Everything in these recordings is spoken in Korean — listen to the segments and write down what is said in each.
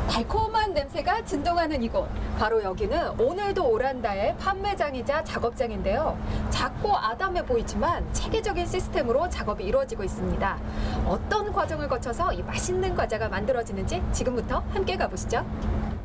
달콤한 냄새가 진동하는 이곳. 바로 여기는 오늘도 오란다의 판매장이자 작업장인데요. 작고 아담해 보이지만 체계적인 시스템으로 작업이 이루어지고 있습니다. 어떤 과정을 거쳐서 이 맛있는 과자가 만들어지는지 지금부터 함께 가보시죠.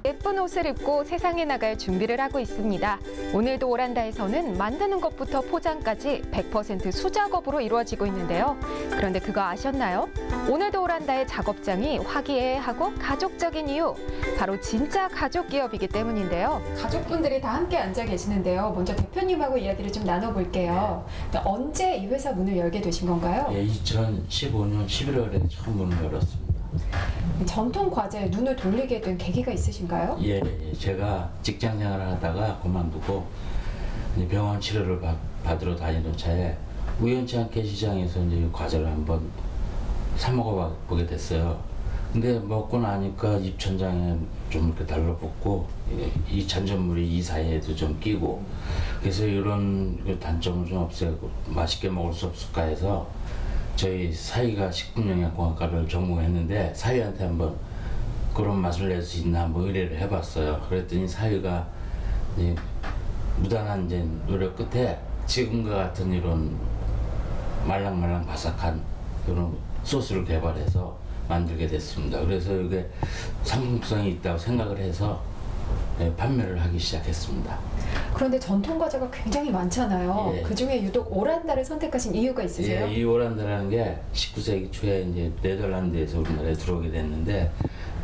예쁜 옷을 입고 세상에 나갈 준비를 하고 있습니다. 오늘도 오란다에서는 만드는 것부터 포장까지 100% 수작업으로 이루어지고 있는데요. 그런데 그거 아셨나요? 오늘도 오란다의 작업장이 화기애애하고 가족적인 이유, 바로 진짜 가족 기업이기 때문인데요. 가족분들이 다 함께 앉아 계시는데요. 먼저 대표님하고 이야기를 좀 나눠볼게요. 언제 이 회사 문을 열게 되신 건가요? 2015년 11월에 처음 문을 열었습니다. 전통 과자에 눈을 돌리게 된 계기가 있으신가요? 예, 제가 직장 생활을 하다가 그만두고 병원 치료를 받으러 다니던 차에 우연치 않게 시장에서 이제 과자를 한번 사 먹어보게 됐어요. 근데 먹고 나니까 입천장에 좀 이렇게 달라붙고 이 잔전물이 이 사이에도 좀 끼고, 그래서 이런 단점을 좀 없애고 맛있게 먹을 수 없을까 해서 저희 사위가 식품영양공학과를 전공했는데 사위한테 한번 그런 맛을 낼 수 있나 한번 의뢰를 해봤어요. 그랬더니 사위가 무단한 이제 노력 끝에 지금과 같은 이런 말랑말랑 바삭한 이런 소스를 개발해서 만들게 됐습니다. 그래서 이게 상품성이 있다고 생각을 해서 판매를 하기 시작했습니다. 그런데 전통 과자가 굉장히 많잖아요. 예. 그중에 유독 오란다를 선택하신 이유가 있으세요? 예, 이 오란다라는 게 19세기 초에 이제 네덜란드에서 우리나라에 들어오게 됐는데,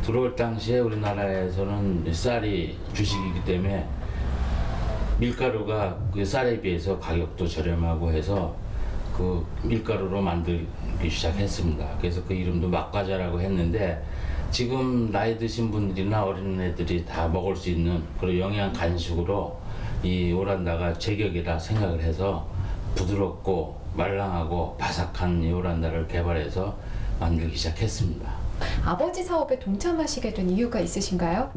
들어올 당시에 우리나라에서는 쌀이 주식이기 때문에 밀가루가 그 쌀에 비해서 가격도 저렴하고 해서 그 밀가루로 만들기 시작했습니다. 그래서 그 이름도 막과자라고 했는데, 지금 나이 드신 분들이나 어린애들이 다 먹을 수 있는 그런 영양 간식으로 이 오란다가 제격이라 생각을 해서 부드럽고 말랑하고 바삭한 이 오란다를 개발해서 만들기 시작했습니다. 아버지 사업에 동참하시게 된 이유가 있으신가요?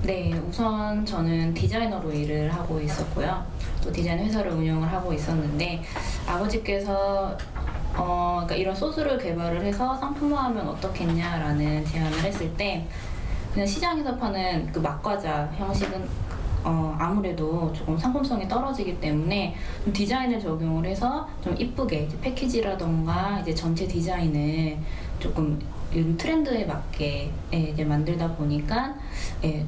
네, 우선 저는 디자이너로 일을 하고 있었고요. 또 디자인 회사를 운영을 하고 있었는데, 아버지께서 그러니까 이런 소스를 개발을 해서 상품화하면 어떻겠냐라는 제안을 했을 때, 그냥 시장에서 파는 그 맛과자 형식은 아무래도 조금 상품성이 떨어지기 때문에 좀 디자인을 적용을 해서 좀 이쁘게 이제 패키지라던가 이제 전체 디자인을 조금 요즘 트렌드에 맞게 이제 만들다 보니까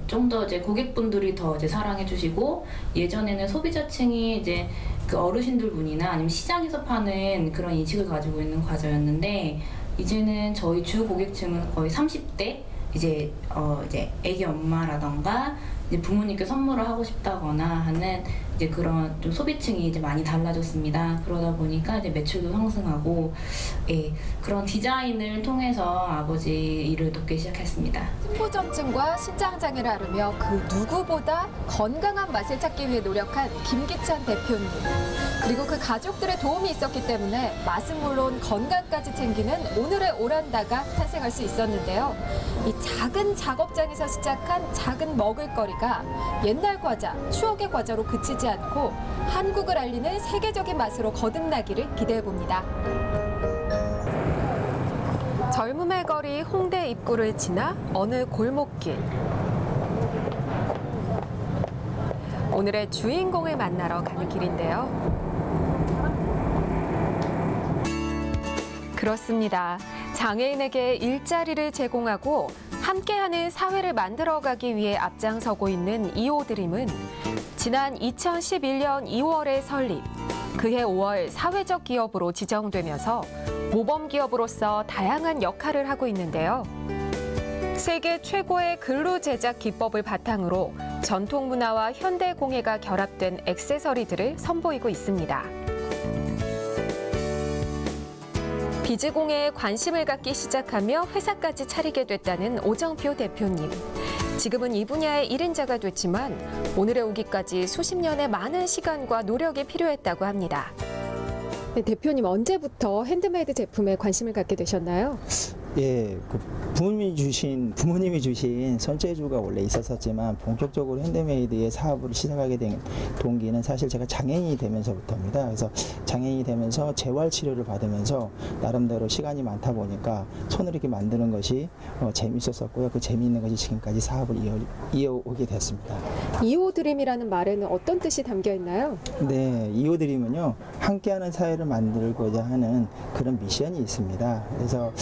좀 더 이제 고객분들이 더 이제 사랑해 주시고, 예전에는 소비자층이 이제 그 어르신들 분이나 아니면 시장에서 파는 그런 인식을 가지고 있는 과자였는데, 이제는 저희 주 고객층은 거의 30대 이제 애기 엄마라던가 이제 부모님께 선물을 하고 싶다거나 하는 이제 그런 좀 소비층이 이제 많이 달라졌습니다. 그러다 보니까 이제 매출도 상승하고, 그런 디자인을 통해서 아버지 일을 돕기 시작했습니다. 승부전증과 신장장애를 앓으며 그 누구보다 건강한 맛을 찾기 위해 노력한 김기찬 대표님. 그리고 그 가족들의 도움이 있었기 때문에 맛은 물론 건강까지 챙기는 오늘의 오란다가 탄생할 수 있었는데요. 이 작은 작업장에서 시작한 작은 먹을거리가 옛날 과자, 추억의 과자로 그치지 않고 한국을 알리는 세계적인 맛으로 거듭나기를 기대해봅니다. 젊음의 거리 홍대 입구를 지나 어느 골목길. 오늘의 주인공을 만나러 가는 길인데요. 그렇습니다. 장애인에게 일자리를 제공하고 함께하는 사회를 만들어가기 위해 앞장서고 있는 이오드림은 지난 2011년 2월에 설립, 그해 5월 사회적 기업으로 지정되면서 모범 기업으로서 다양한 역할을 하고 있는데요. 세계 최고의 글루 제작 기법을 바탕으로 전통 문화와 현대 공예가 결합된 액세서리들을 선보이고 있습니다. 비즈 공예에 관심을 갖기 시작하며 회사까지 차리게 됐다는 오정표 대표님. 지금은 이 분야의 1인자가 됐지만 오늘에 오기까지 수십 년의 많은 시간과 노력이 필요했다고 합니다. 네, 대표님 언제부터 핸드메이드 제품에 관심을 갖게 되셨나요? 예, 그 부모님이 주신 손재주가 원래 있었지만 본격적으로 핸드메이드의 사업을 시작하게 된 동기는 사실 제가 장애인이 되면서부터입니다. 그래서 장애인이 되면서 재활 치료를 받으면서 나름대로 시간이 많다 보니까 손으로 이렇게 만드는 것이 재밌었었고요. 그 재미있는 것이 지금까지 사업을 이어오게 됐습니다. 이호드림이라는 말에는 어떤 뜻이 담겨 있나요? 네, 이호드림은요, 함께하는 사회를 만들고자 하는 그런 미션이 있습니다. 그래서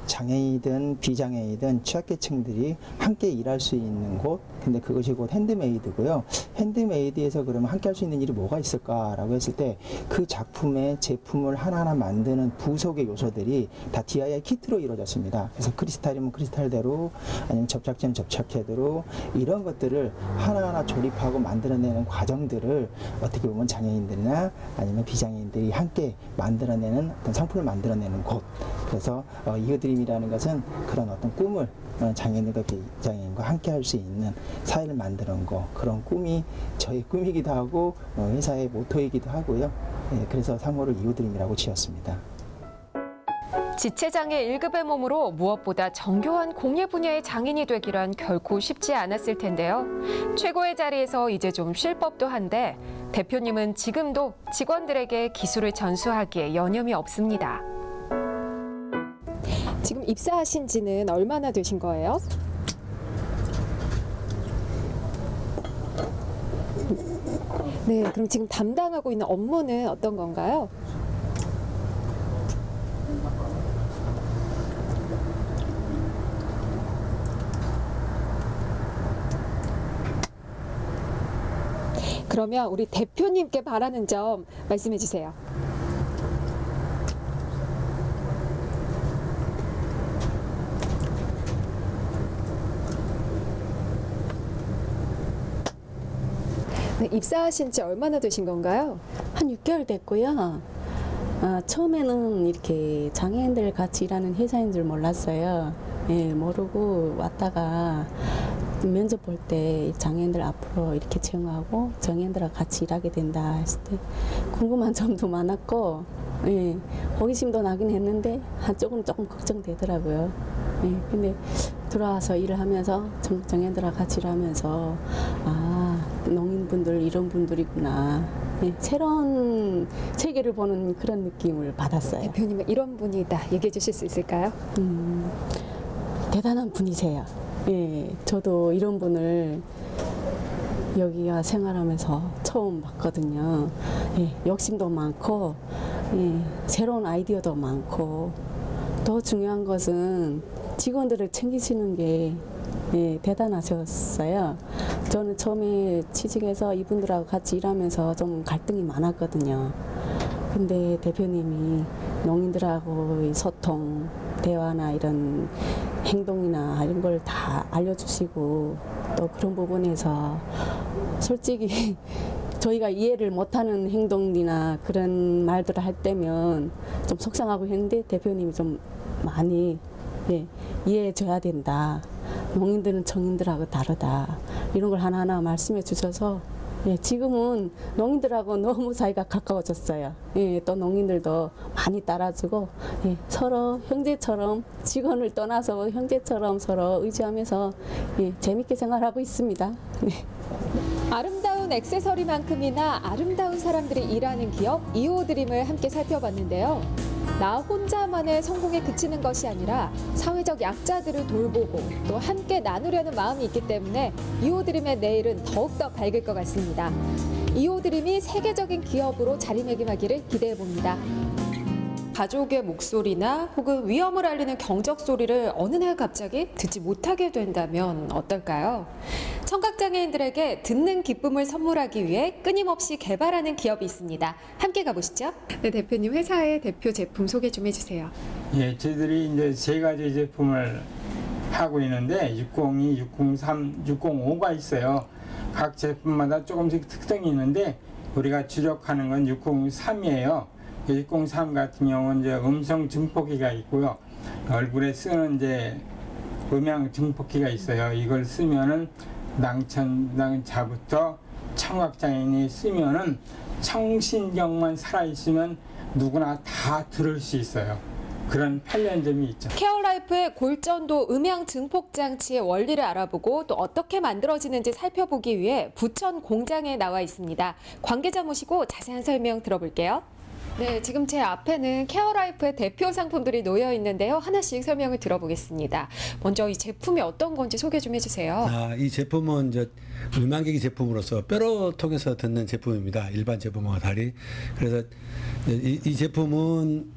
장애인이든 비장애인이든 취약계층들이 함께 일할 수 있는 곳, 근데 그것이 곧 핸드메이드고요. 핸드메이드에서 그러면 함께 할 수 있는 일이 뭐가 있을까라고 했을 때 그 작품의 제품을 하나하나 만드는 부속의 요소들이 다 DIY 키트로 이루어졌습니다. 그래서 크리스탈이면 크리스탈대로, 아니면 접착제는 접착제대로 이런 것들을 하나하나 조립하고 만들어내는 과정들을 어떻게 보면 장애인들이나 아니면 비장애인들이 함께 만들어내는 어떤 상품을 만들어내는 곳. 그래서 이호드림이라는 것은 그런 어떤 꿈을 장애인과 비장애인과 함께 할 수 있는 사회를 만드는 거, 그런 꿈이 저의 꿈이기도 하고 회사의 모토이기도 하고요. 예, 그래서 상호를 이호드림이라고 지었습니다. 지체장애 1급의 몸으로 무엇보다 정교한 공예 분야의 장인이 되기란 결코 쉽지 않았을 텐데요. 최고의 자리에서 이제 좀 쉴 법도 한데 대표님은 지금도 직원들에게 기술을 전수하기에 여념이 없습니다. 지금 입사하신 지는 얼마나 되신 거예요? 네, 그럼 지금 담당하고 있는 업무는 어떤 건가요? 그러면 우리 대표님께 바라는 점 말씀해 주세요. 네, 입사하신 지 얼마나 되신 건가요? 한 6개월 됐고요. 처음에는 이렇게 장애인들 같이 일하는 회사인 줄 몰랐어요. 예, 모르고 왔다가 면접 볼 때 장애인들 앞으로 이렇게 채용하고 장애인들하고 같이 일하게 된다 했을 때 궁금한 점도 많았고, 예, 호기심도 나긴 했는데 한쪽은 조금 걱정되더라고요. 예, 근데 들어와서 일을 하면서 장애인들하고 같이 일하면서 농인분들 이런 분들이구나. 예, 새로운 세계를 보는 그런 느낌을 받았어요. 대표님은 이런 분이다 얘기해 주실 수 있을까요? 대단한 분이세요. 예, 저도 이런 분을 여기가 생활하면서 처음 봤거든요. 예, 욕심도 많고, 예, 새로운 아이디어도 많고, 더 중요한 것은 직원들을 챙기시는 게 대단하셨어요. 저는 처음에 취직해서 이분들하고 같이 일하면서 좀 갈등이 많았거든요. 근데 대표님이 농인들하고 소통, 대화나 이런 행동이나 이런 걸 다 알려주시고, 또 그런 부분에서 솔직히 저희가 이해를 못하는 행동이나 그런 말들을 할 때면 좀 속상하고 했는데 대표님이 좀 많이 이해해 줘야 된다. 농인들은 정인들하고 다르다. 이런 걸 하나하나 말씀해 주셔서 지금은 농인들하고 너무 사이가 가까워졌어요. 또 농인들도 많이 따라주고 서로 형제처럼, 직원을 떠나서 형제처럼 서로 의지하면서 재밌게 생활하고 있습니다. 아름다운 액세서리만큼이나 아름다운 사람들이 일하는 기업 이호드림을 함께 살펴봤는데요. 나 혼자만의 성공에 그치는 것이 아니라 사회적 약자들을 돌보고 또 함께 나누려는 마음이 있기 때문에 이호드림의 내일은 더욱더 밝을 것 같습니다. 이호드림이 세계적인 기업으로 자리매김하기를 기대해 봅니다. 가족의 목소리나 혹은 위험을 알리는 경적 소리를 어느 날 갑자기 듣지 못하게 된다면 어떨까요? 청각장애인들에게 듣는 기쁨을 선물하기 위해 끊임없이 개발하는 기업이 있습니다. 함께 가보시죠. 네, 대표님 회사의 대표 제품 소개 좀 해주세요. 예, 저희들이 이제 세 가지 제품을 하고 있는데 602, 603, 605가 있어요. 각 제품마다 조금씩 특징이 있는데 우리가 주력하는 건 603이에요. 603 같은 경우는 이제 음성 증폭기가 있고요. 얼굴에 쓰는 이제 음향 증폭기가 있어요. 이걸 쓰면은 낭자부터 청각장애인이 쓰면은 청신경만 살아있으면 누구나 다 들을 수 있어요. 그런 편리점이 있죠. 케어라이프의 골전도 음향 증폭 장치의 원리를 알아보고 또 어떻게 만들어지는지 살펴보기 위해 부천 공장에 나와 있습니다. 관계자 모시고 자세한 설명 들어볼게요. 네, 지금 제 앞에는 케어라이프의 대표 상품들이 놓여 있는데요. 하나씩 설명을 들어보겠습니다. 먼저 이 제품이 어떤 건지 소개 좀 해주세요. 이 제품은 이제 음향기기 제품으로서 뼈로 통해서 듣는 제품입니다. 일반 제품과 달리. 그래서 이 제품은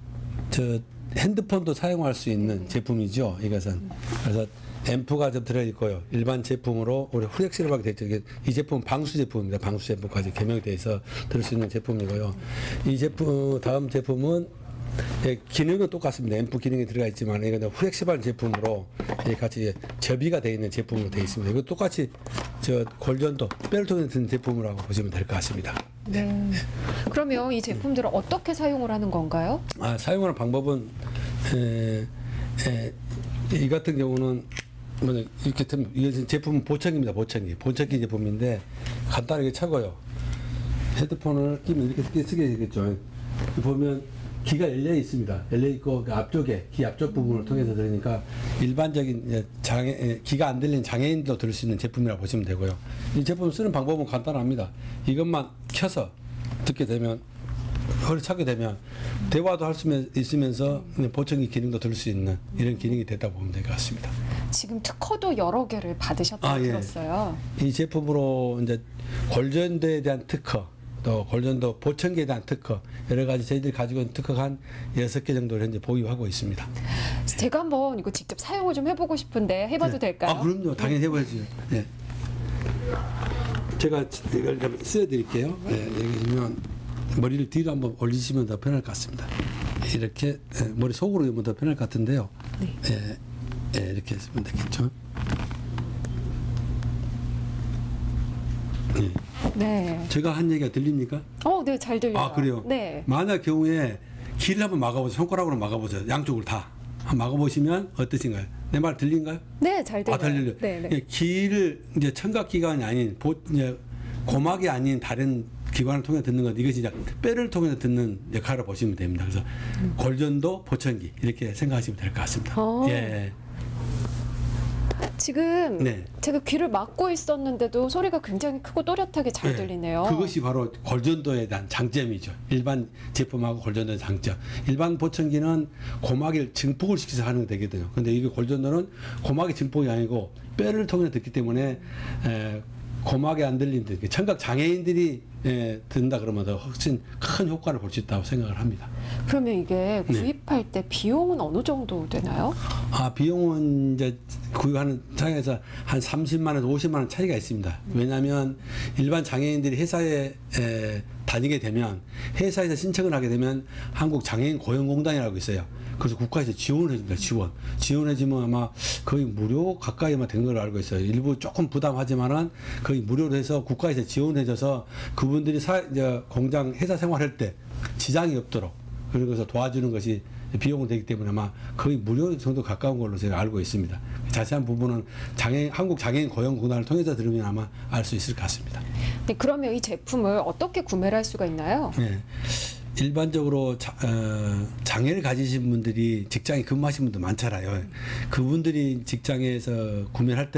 핸드폰도 사용할 수 있는 제품이죠. 이것은. 그래서 앰프가 좀 들어있고요. 일반 제품으로 우리 후렉실하게 되어 있죠. 이 제품은 방수 제품입니다. 방수 제품까지 개명이 돼서 들을 수 있는 제품이고요. 이 제품, 다음 제품은 기능은 똑같습니다. 앰프 기능이 들어가 있지만 이건 후렉시블 제품으로 같이 접이가 되어 있는 제품으로 되어 있습니다. 이거 똑같이 골전도 뼈를 통해 듣는 제품이라고 보시면 될 것 같습니다. 네. 그러면 이 제품들을 어떻게 사용을 하는 건가요? 사용하는 방법은 이 같은 경우는 이렇게 이것은 제품은 보청기입니다. 보청기 제품인데 간단하게 차고요. 헤드폰을 끼면 이렇게 쓰게 되겠죠. 보면 귀가 열려 있습니다. 열려 있고 그 앞쪽에 귀 앞쪽 부분을 통해서 들으니까 일반적인 귀가 안 들리는 장애인도 들을 수 있는 제품이라고 보시면 되고요. 이 제품 쓰는 방법은 간단합니다. 이것만 켜서 듣게 되면 허리 차게 되면 대화도 할 수 있으면서 보청기 기능도 들을 수 있는 이런 기능이 됐다고 보면 될 것 같습니다. 지금 특허도 여러 개를 받으셨다고 들었어요. 이 제품으로 이제 골전도에 대한 특허, 또 골전도 보청기에 대한 특허, 여러 가지 저희들이 가지고 있는 특허가 한 6개 정도를 현재 보유하고 있습니다. 제가 한번 이거 직접 사용을 좀 해보고 싶은데 해봐도 될까요? 그럼요. 당연히 해봐야죠. 네. 제가 이걸 좀 쓰여드릴게요. 여기 보면 머리를 뒤로 한번 올리시면 더 편할 것 같습니다. 이렇게 머리 속으로 오면 더 편할 것 같은데요. 이렇게 했으면 되겠죠. 네. 제가 한 얘기가 들립니까? 네, 잘 들려요. 그래요? 네. 만약 경우에 귀를 한번 막아보세요. 손가락으로 막아보세요. 양쪽을 다. 한번 막아보시면 어떠신가요? 내 말 들린가요? 네, 잘 들려요. 잘 들려요. 네. 귀를 이제 청각기관이 아닌 이제 고막이 아닌 다른 기관을 통해 듣는 것, 이것이 이제 뼈를 통해서 듣는 역할을 보시면 됩니다. 그래서 골전도, 보청기 이렇게 생각하시면 될 것 같습니다. 예. 지금 제가 귀를 막고 있었는데도 소리가 굉장히 크고 또렷하게 잘 들리네요. 그것이 바로 골전도에 대한 장점이죠. 일반 제품하고 골전도의 장점. 일반 보청기는 고막을 증폭을 시켜서 하는 게 되거든요. 근데 이게 골전도는 고막의 증폭이 아니고 뼈를 통해 듣기 때문에 고막에 안 들리는 청각 장애인들이 듣는다 그러면 더 훨씬 큰 효과를 볼 수 있다고 생각을 합니다. 그러면 이게 구입할 때 비용은 어느 정도 되나요? 비용은 이제 구입하는 차이에서 한 30만 원, 50만 원 차이가 있습니다. 왜냐하면 일반 장애인들이 회사에 다니게 되면 회사에서 신청을 하게 되면 한국장애인 고용공단이라고 있어요. 그래서 국가에서 지원을 해줍니다. 지원해주면 아마 거의 무료 가까이만 된 걸로 알고 있어요. 일부 조금 부담하지만은 거의 무료로 해서 국가에서 지원해줘서 그분들이 공장 회사 생활할 때 지장이 없도록 그런 것을 도와주는 것이 비용은 되기 때문에 아마 거의 무료 정도 가까운 걸로 제가 알고 있습니다. 자세한 부분은 한국장애인 고용공단을 통해서 들으면 아마 알 수 있을 것 같습니다. 네, 그러면 이 제품을 어떻게 구매를 할 수가 있나요? 네. 일반적으로 장애를 가지신 분들이 직장에 근무하시는 분도 많잖아요. 그분들이 직장에서 구매를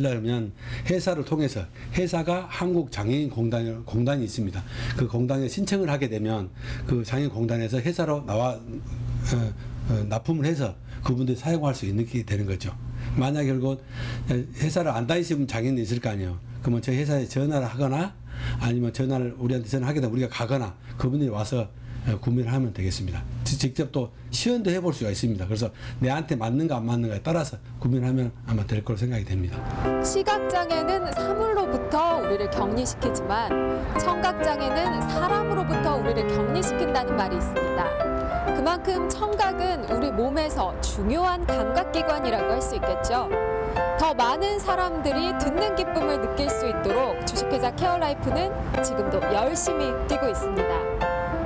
하려면 회사를 통해서 회사가 한국장애인 공단이 있습니다. 그 공단에 신청을 하게 되면 그 장애인공단에서 회사로 납품을 해서 그분들이 사용할 수 있는 게 되는 거죠. 만약 결국 회사를 안 다니시는 장애인이 있을 거 아니에요. 그러면 저희 회사에 전화를 하거나 아니면 전화를 우리한테 전화하게 되면 우리가 가거나 그분들이 와서 구매를 하면 되겠습니다. 직접 또 시연도 해볼 수가 있습니다. 그래서 내한테 맞는가 안 맞는가에 따라서 구매를 하면 아마 될 거로 생각이 됩니다. 시각장애는 사물로부터 우리를 격리시키지만 청각장애는 사람으로부터 우리를 격리시킨다는 말이 있습니다. 그만큼 청각은 우리 몸에서 중요한 감각기관이라고 할 수 있겠죠. 더 많은 사람들이 듣는 기쁨을 느낄 수 있도록 주식회사 케어라이프는 지금도 열심히 뛰고 있습니다.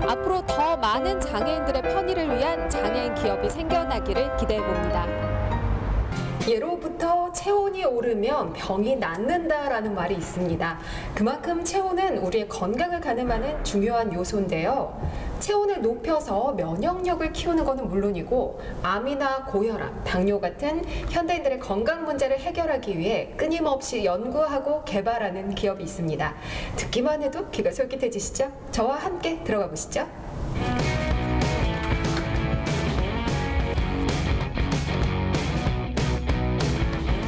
앞으로 더 많은 장애인들의 편의를 위한 장애인 기업이 생겨나기를 기대해봅니다. 예로부터 체온이 오르면 병이 낫는다라는 말이 있습니다. 그만큼 체온은 우리의 건강을 가늠하는 중요한 요소인데요. 체온을 높여서 면역력을 키우는 것은 물론이고 암이나 고혈압, 당뇨 같은 현대인들의 건강 문제를 해결하기 위해 끊임없이 연구하고 개발하는 기업이 있습니다. 듣기만 해도 귀가 솔깃해지시죠? 저와 함께 들어가 보시죠.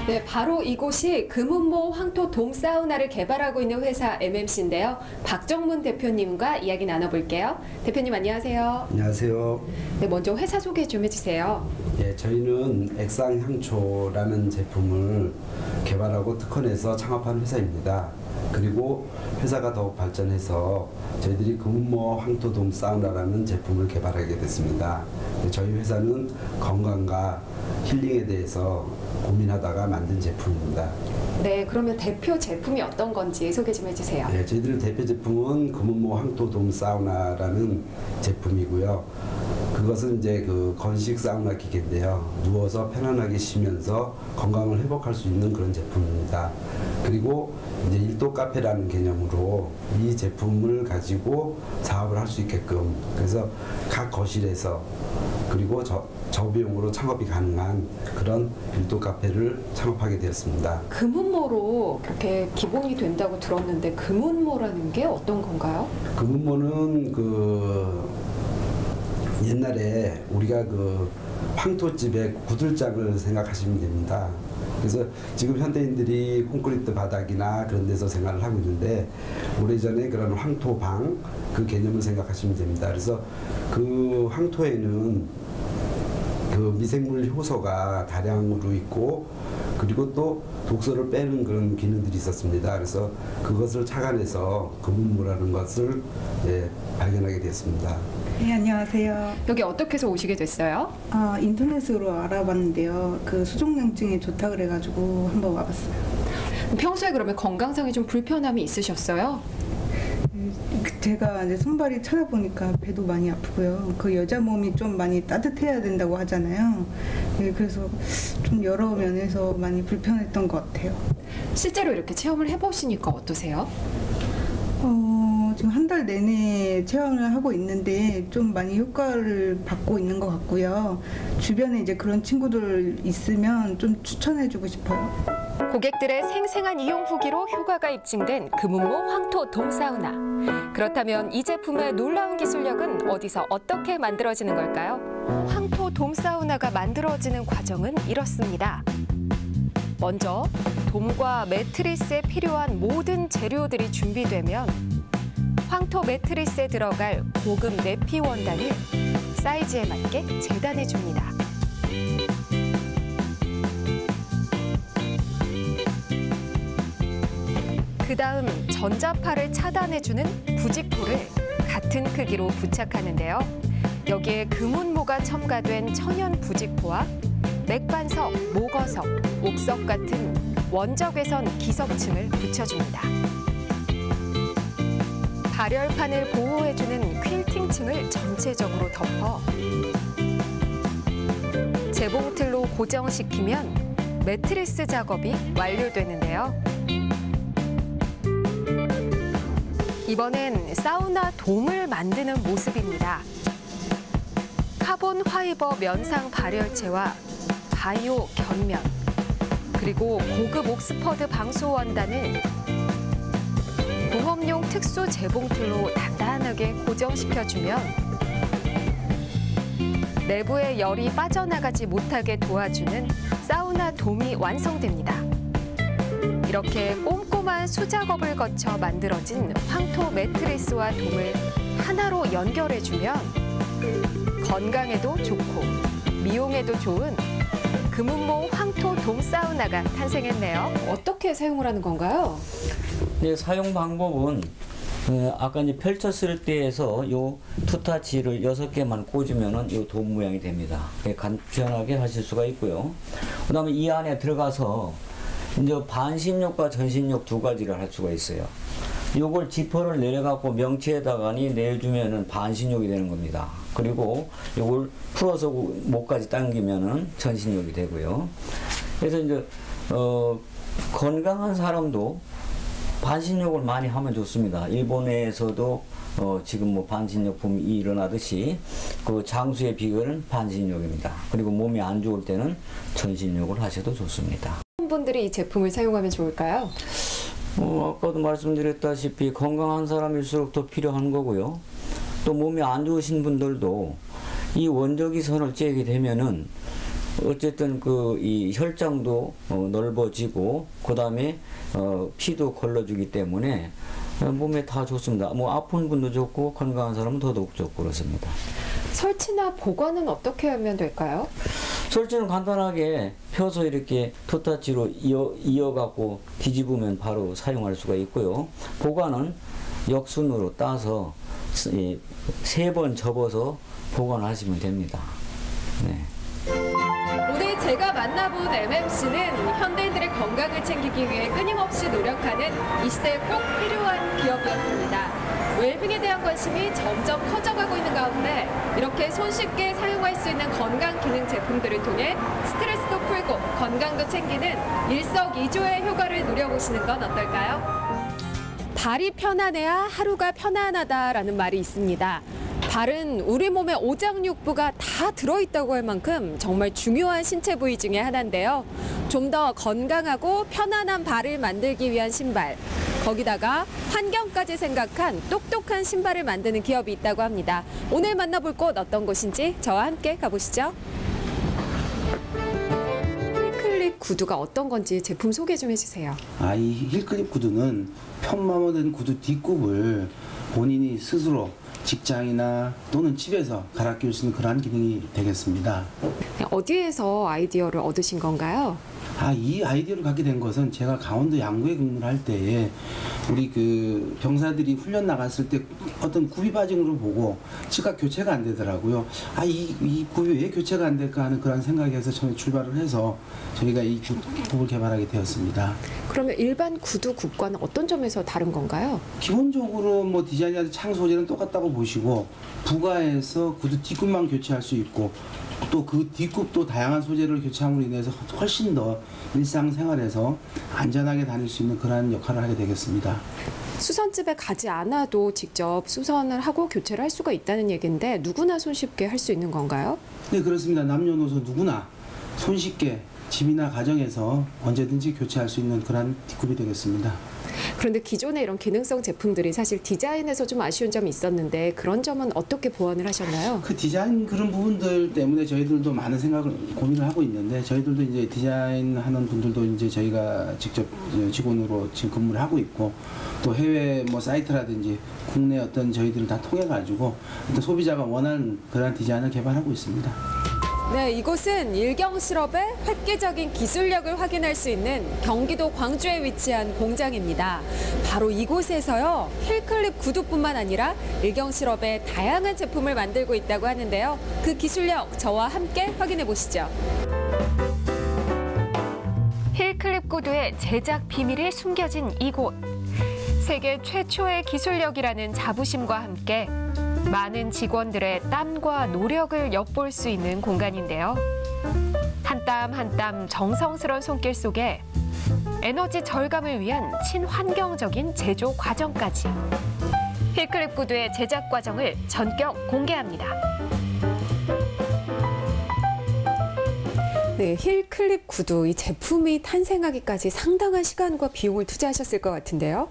네, 바로 이곳이 금운모 황토 돔 사우나를 개발하고 있는 회사 MMC인데요. 박정문 대표님과 이야기 나눠볼게요. 대표님 안녕하세요. 안녕하세요. 네, 먼저 회사 소개 좀 해주세요. 예, 저희는 액상향초라는 제품을 개발하고 특허내서 창업한 회사입니다. 그리고 회사가 더욱 발전해서 저희들이 금운모 황토돔 사우나라는 제품을 개발하게 됐습니다. 저희 회사는 건강과 힐링에 대해서 고민하다가 만든 제품입니다. 네, 그러면 대표 제품이 어떤 건지 소개 좀 해주세요. 네, 저희들 대표 제품은 금운모 황토돔 사우나라는 제품이고요. 그것은 이제 그 건식 사우나 기계인데요. 누워서 편안하게 쉬면서 건강을 회복할 수 있는 그런 제품입니다. 그리고 이제 1도 카페라는 개념으로 이 제품을 가지고 사업을 할 수 있게끔, 그래서 각 거실에서 그리고 저비용으로 창업이 가능한 그런 1도 카페를 창업하게 되었습니다. 금운모로 그렇게 기본이 된다고 들었는데 금운모라는 게 어떤 건가요? 금운모는 옛날에 우리가 황토집의 구들장을 생각하시면 됩니다. 그래서 지금 현대인들이 콘크리트 바닥이나 그런 데서 생활을 하고 있는데 오래전에 그런 황토방 그 개념을 생각하시면 됩니다. 그래서 그 황토에는 그 미생물 효소가 다량으로 있고 그리고 또 독소를 빼는 그런 기능들이 있었습니다. 그래서 그것을 착안해서 금운모라는 것을 발견하게 됐습니다. 네, 안녕하세요. 여기 어떻게 해서 오시게 됐어요? 인터넷으로 알아봤는데요. 그 수족냉증에 좋다 그래가지고 한번 와봤어요. 평소에 그러면 건강상에 좀 불편함이 있으셨어요? 제가 이제 손발이 찾아보니까 배도 많이 아프고요. 그 여자 몸이 좀 많이 따뜻해야 된다고 하잖아요. 네, 그래서 좀 여러 면에서 많이 불편했던 것 같아요. 실제로 이렇게 체험을 해보시니까 어떠세요? 지금 한 달 내내 체험을 하고 있는데 좀 많이 효과를 받고 있는 것 같고요. 주변에 이제 그런 친구들 있으면 좀 추천해주고 싶어요. 고객들의 생생한 이용 후기로 효과가 입증된 금운모 황토 돔 사우나. 그렇다면 이 제품의 놀라운 기술력은 어디서 어떻게 만들어지는 걸까요? 황토 돔 사우나가 만들어지는 과정은 이렇습니다. 먼저 돔과 매트리스에 필요한 모든 재료들이 준비되면 황토 매트리스에 들어갈 고급 내피 원단을 사이즈에 맞게 재단해 줍니다. 그 다음 전자파를 차단해주는 부직포를 같은 크기로 부착하는데요. 여기에 금운모가 첨가된 천연 부직포와 맥반석, 목어석, 옥석 같은 원적외선 기석층을 붙여줍니다. 발열판을 보호해주는 퀼팅층을 전체적으로 덮어 재봉틀로 고정시키면 매트리스 작업이 완료되는데요. 이번엔 사우나 돔을 만드는 모습입니다. 카본 화이버 면상 발열체와 바이오 견면, 그리고 고급 옥스퍼드 방수 원단을 공업용 특수 재봉틀로 단단하게 고정시켜주면 내부의 열이 빠져나가지 못하게 도와주는 사우나 돔이 완성됩니다. 이렇게 꼼꼼한 수작업을 거쳐 만들어진 황토 매트리스와 돔을 하나로 연결해주면 건강에도 좋고 미용에도 좋은 금운모 황토 돔 사우나가 탄생했네요. 어떻게 사용을 하는 건가요? 네, 사용 방법은 아까 이제 펼쳤을 때에서 요 투타치를 6개만 꽂으면은 요 돔 모양이 됩니다. 간편하게 하실 수가 있고요. 그다음에 이 안에 들어가서 이제 반신욕과 전신욕 두 가지를 할 수가 있어요. 요걸 지퍼를 내려갖고 명치에다가니 내주면은 반신욕이 되는 겁니다. 그리고 요걸 풀어서 목까지 당기면은 전신욕이 되고요. 그래서 이제 건강한 사람도 반신욕을 많이 하면 좋습니다. 일본에서도 지금 뭐 반신욕품이 일어나듯이 그 장수의 비결은 반신욕입니다. 그리고 몸이 안 좋을 때는 전신욕을 하셔도 좋습니다. 분들이 이 제품을 사용하면 좋을까요? 아까도 말씀드렸다시피 건강한 사람일수록 더 필요한 거고요. 또 몸이 안 좋으신 분들도 이 원적이 선을 쬐게 되면은 어쨌든 이 혈장도 넓어지고 그 다음에 피도 걸러주기 때문에 몸에 다 좋습니다. 뭐 아픈 분도 좋고 건강한 사람은 더더욱 좋고 그렇습니다. 설치나 보관은 어떻게 하면 될까요? 설치는 간단하게 펴서 이렇게 투타치로 이어갖고 뒤집으면 바로 사용할 수가 있고요. 보관은 역순으로 따서 3번 접어서 보관하시면 됩니다. 네. 오늘 제가 만나본 MMC는 현대인들의 건강을 챙기기 위해 끊임없이 노력하는 이 시대에 꼭 필요한 기업이었습니다. 웰빙에 대한 관심이 점점 커져가고 있는 가운데 이렇게 손쉽게 사용할 수 있는 건강 기능 제품들을 통해 스트레스도 풀고 건강도 챙기는 일석이조의 효과를 누려보시는 건 어떨까요? 발이 편안해야 하루가 편안하다라는 말이 있습니다. 발은 우리 몸의 오장육부가 다 들어있다고 할 만큼 정말 중요한 신체 부위 중에 하나인데요. 좀 더 건강하고 편안한 발을 만들기 위한 신발, 거기다가 환경까지 생각한 똑똑한 신발을 만드는 기업이 있다고 합니다. 오늘 만나볼 곳 어떤 곳인지 저와 함께 가보시죠. 힐클립 구두가 어떤 건지 제품 소개 좀 해주세요. 이 힐클립 구두는 편마모된 구두 뒷굽을 본인이 스스로 직장이나 또는 집에서 갈아 끼울 수 있는 그러한 기능이 되겠습니다. 어디에서 아이디어를 얻으신 건가요? 이 아이디어를 갖게 된 것은 제가 강원도 양구에 근무를 할 때에 우리 그 병사들이 훈련 나갔을 때 어떤 굽이 빠진 걸 보고 즉각 교체가 안 되더라고요. 이 굽이 왜 교체가 안 될까 하는 그런 생각에서 처음에 출발을 해서 저희가 이 굽을 개발하게 되었습니다. 그러면 일반 구두 굽과는 어떤 점에서 다른 건가요? 기본적으로 뭐 디자인이나 창 소재는 똑같다고 보시고 부가해서 구두 뒷굽만 교체할 수 있고 또 그 뒷굽도 다양한 소재를 교체함으로 인해서 훨씬 더 일상생활에서 안전하게 다닐 수 있는 그러한 역할을 하게 되겠습니다. 수선집에 가지 않아도 직접 수선을 하고 교체를 할 수가 있다는 얘기인데 누구나 손쉽게 할 수 있는 건가요? 네, 그렇습니다. 남녀노소 누구나 손쉽게 집이나 가정에서 언제든지 교체할 수 있는 그런 뒷굽이 되겠습니다. 그런데 기존의 이런 기능성 제품들이 사실 디자인에서 좀 아쉬운 점이 있었는데 그런 점은 어떻게 보완을 하셨나요? 그 디자인 그런 부분들 때문에 저희들도 많은 생각을 고민을 하고 있는데 저희들도 이제 디자인하는 분들도 이제 저희가 직접 직원으로 지금 근무를 하고 있고 또 해외 뭐 사이트라든지 국내 어떤 저희들을 다 통해 가지고 어떤 소비자가 원하는 그런 디자인을 개발하고 있습니다. 네, 이곳은 일경실업의 획기적인 기술력을 확인할 수 있는 경기도 광주에 위치한 공장입니다. 바로 이곳에서요, 힐클립 구두뿐만 아니라 일경실업의 다양한 제품을 만들고 있다고 하는데요. 그 기술력 저와 함께 확인해 보시죠. 힐클립 구두의 제작 비밀이 숨겨진 이곳. 세계 최초의 기술력이라는 자부심과 함께 많은 직원들의 땀과 노력을 엿볼 수 있는 공간인데요. 한 땀 한 땀 정성스러운 손길 속에 에너지 절감을 위한 친환경적인 제조 과정까지. 힐클립 구두의 제작 과정을 전격 공개합니다. 네, 힐클립 구두 이 제품이 탄생하기까지 상당한 시간과 비용을 투자하셨을 것 같은데요.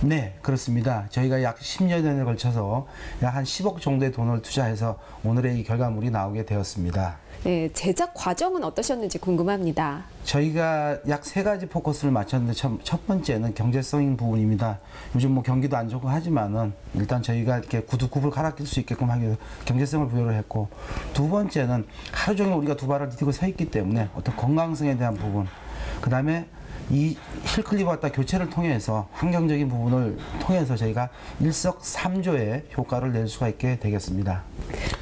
네, 그렇습니다. 저희가 약 10년에 걸쳐서 약 한 10억 정도의 돈을 투자해서 오늘의 이 결과물이 나오게 되었습니다. 네, 제작 과정은 어떠셨는지 궁금합니다. 저희가 약 3가지 포커스를 맞췄는데 첫 번째는 경제성인 부분입니다. 요즘 뭐 경기도 안 좋고 하지만은 일단 저희가 이렇게 구두굽을 갈아 낄 수 있게끔 하기 위해서 경제성을 부여를 했고, 두 번째는 하루 종일 우리가 두 발을 디디고 서 있기 때문에 어떤 건강성에 대한 부분, 그 다음에 이 힐클립 갖다 교체를 통해서 환경적인 부분을 통해서 저희가 일석삼조의 효과를 낼 수가 있게 되겠습니다.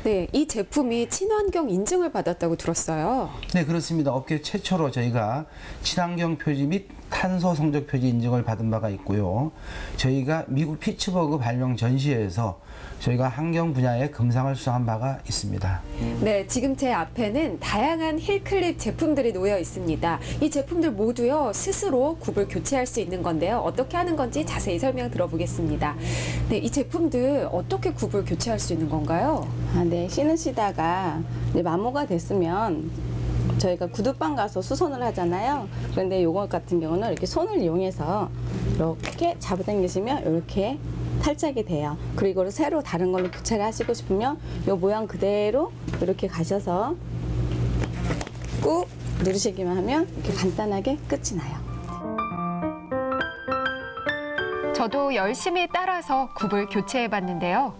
네, 이 제품이 친환경 인증을 받았다고 들었어요. 네, 그렇습니다. 업계 최초로 저희가 친환경 표지 및 탄소 성적 표지 인증을 받은 바가 있고요. 저희가 미국 피츠버그 발명 전시회에서 저희가 환경 분야의 금상을 수상한 바가 있습니다. 네, 지금 제 앞에는 다양한 힐클립 제품들이 놓여 있습니다. 이 제품들 모두요, 스스로 굽을 교체할 수 있는 건데요. 어떻게 하는 건지 자세히 설명 들어보겠습니다. 네, 이 제품들 어떻게 굽을 교체할 수 있는 건가요? 네, 신으시다가 이제 마모가 됐으면 저희가 구두방 가서 수선을 하잖아요. 그런데 요거 같은 경우는 이렇게 손을 이용해서 이렇게 잡아당기시면 이렇게 탈착이 돼요. 그리고 이거를 새로 다른 걸로 교체를 하시고 싶으면 요 모양 그대로 이렇게 가셔서 꾹 누르시기만 하면 이렇게 간단하게 끝이 나요. 저도 열심히 따라서 굽을 교체해 봤는데요.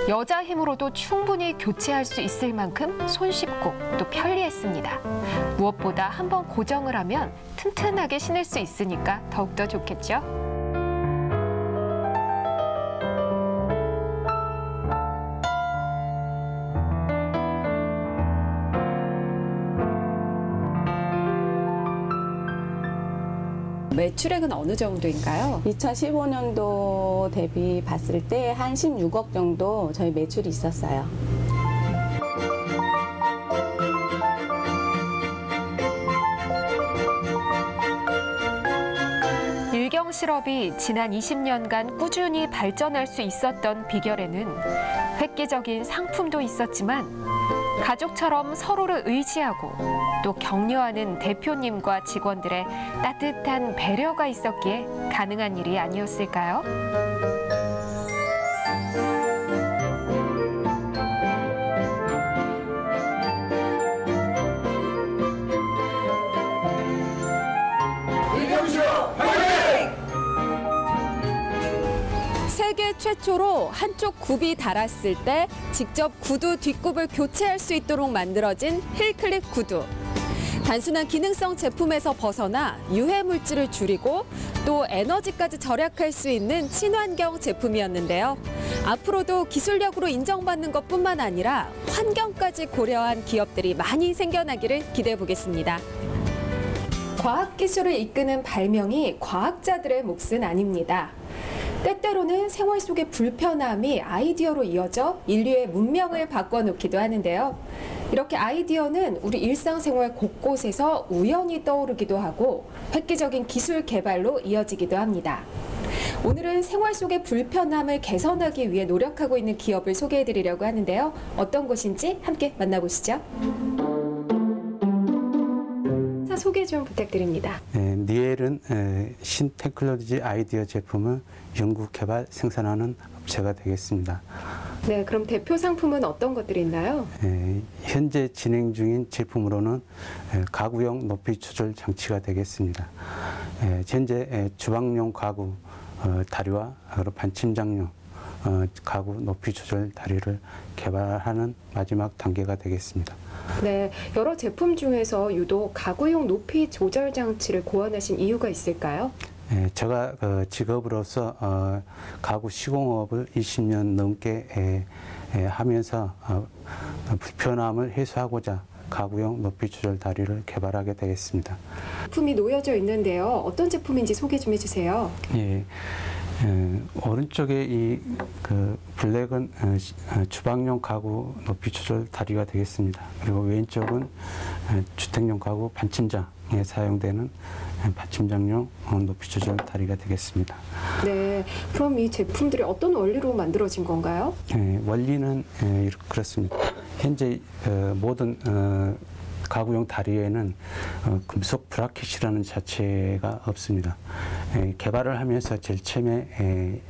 여자 힘으로도 충분히 교체할 수 있을 만큼 손쉽고 또 편리했습니다. 무엇보다 한번 고정을 하면 튼튼하게 신을 수 있으니까 더욱더 좋겠죠? 매출액은 어느 정도인가요? 2015년도 대비 봤을 때 한 16억 정도 저희 매출이 있었어요. 일경 실업이 지난 20년간 꾸준히 발전할 수 있었던 비결에는 획기적인 상품도 있었지만 가족처럼 서로를 의지하고 또 격려하는 대표님과 직원들의 따뜻한 배려가 있었기에 가능한 일이 아니었을까요? 세계 최초로 한쪽 굽이 닳았을 때 직접 구두 뒷굽을 교체할 수 있도록 만들어진 힐클립 구두. 단순한 기능성 제품에서 벗어나 유해 물질을 줄이고 또 에너지까지 절약할 수 있는 친환경 제품이었는데요. 앞으로도 기술력으로 인정받는 것뿐만 아니라 환경까지 고려한 기업들이 많이 생겨나기를 기대해 보겠습니다. 과학기술을 이끄는 발명이 과학자들의 몫은 아닙니다. 때때로는 생활 속의 불편함이 아이디어로 이어져 인류의 문명을 바꿔놓기도 하는데요. 이렇게 아이디어는 우리 일상생활 곳곳에서 우연히 떠오르기도 하고 획기적인 기술 개발로 이어지기도 합니다. 오늘은 생활 속의 불편함을 개선하기 위해 노력하고 있는 기업을 소개해드리려고 하는데요. 어떤 곳인지 함께 만나보시죠. 소개 좀 부탁드립니다. 니엘은 신테크놀로지 아이디어 제품을 연구, 개발, 생산하는 업체가 되겠습니다. 네, 그럼 대표 상품은 어떤 것들이 있나요? 현재 진행 중인 제품으로는 가구용 높이 조절 장치가 되겠습니다. 현재 주방용 가구 다리와 반침장용 가구 높이 조절 다리를 개발하는 마지막 단계가 되겠습니다. 네, 여러 제품 중에서 유독 가구용 높이 조절 장치를 고안하신 이유가 있을까요? 제가 직업으로서 가구 시공업을 20년 넘게 하면서 불편함을 해소하고자 가구용 높이 조절 다리를 개발하게 되겠습니다. 제품이 놓여져 있는데요. 어떤 제품인지 소개 좀 해주세요. 오른쪽에 이 블랙은 주방용 가구 높이 조절 다리가 되겠습니다. 그리고 왼쪽은 주택용 가구 반침장에 사용되는 받침장용 높이 조절 다리가 되겠습니다. 네, 그럼 이 제품들이 어떤 원리로 만들어진 건가요? 원리는 그렇습니다. 현재 모든 가구용 다리에는 금속 브라켓이라는 자체가 없습니다. 개발을 하면서 제일 처음에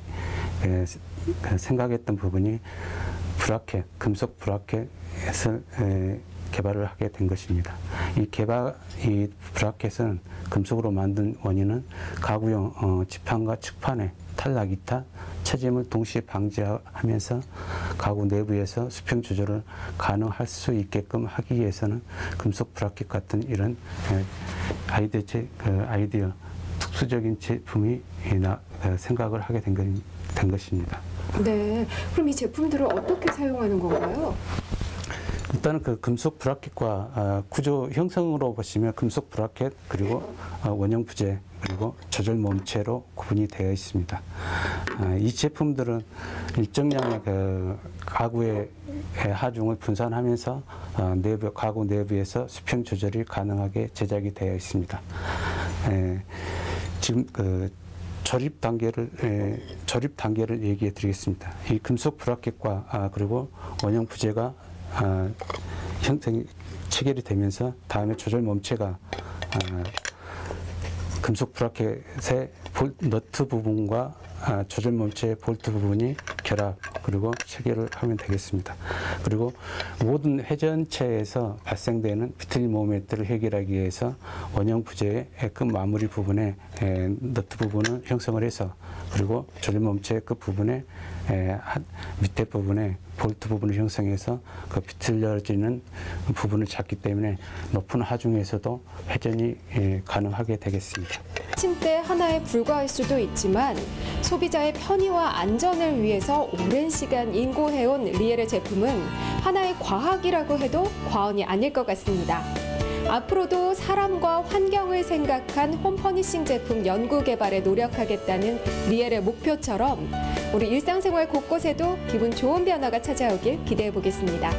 생각했던 부분이 브라켓, 금속 브라켓을 개발을 하게 된 것입니다. 이 브라켓은 금속으로 만든 원인은 가구용 지판과 측판의 탈락, 이타, 처짐을 동시에 방지하면서 가구 내부에서 수평 조절을 가능할 수 있게끔 하기 위해서는 금속 브라켓 같은 이런 아이디어 특수적인 제품이 생각을 하게 된 것입니다. 네. 그럼 이 제품들을 어떻게 사용하는 건가요? 일단은 그 금속 브라켓과 구조 형성으로 보시면 금속 브라켓 그리고 원형 부재 그리고 조절 몸체로 구분이 되어 있습니다. 이 제품들은 일정량의 그 가구의 하중을 분산하면서 가구 내부에서 수평 조절이 가능하게 제작이 되어 있습니다. 지금 그 조립 단계를 얘기해 드리겠습니다. 이 금속 브라켓과 그리고 원형 부재가 형성이 체결이 되면서 다음에 조절 몸체가 금속 브라켓의 너트 부분과 조절 몸체의 볼트 부분이 결합 그리고 체결을 하면 되겠습니다. 그리고 모든 회전체에서 발생되는 비틀 모멘트를 해결하기 위해서 원형 부재의 끝 마무리 부분에 너트 부분을 형성을 해서 그리고 조절 몸체의 끝 부분에 밑에 부분에 볼트 부분을 형성해서 그 비틀려지는 부분을 잡기 때문에 높은 하중에서도 회전이 가능하게 되겠습니다. 침대 하나에 불과할 수도 있지만 소비자의 편의와 안전을 위해서 오랜 시간 인고해온 리엘의 제품은 하나의 과학이라고 해도 과언이 아닐 것 같습니다. 앞으로도 사람과 환경을 생각한 홈퍼니싱 제품 연구 개발에 노력하겠다는 리엘의 목표처럼 우리 일상생활 곳곳에도 기분 좋은 변화가 찾아오길 기대해 보겠습니다.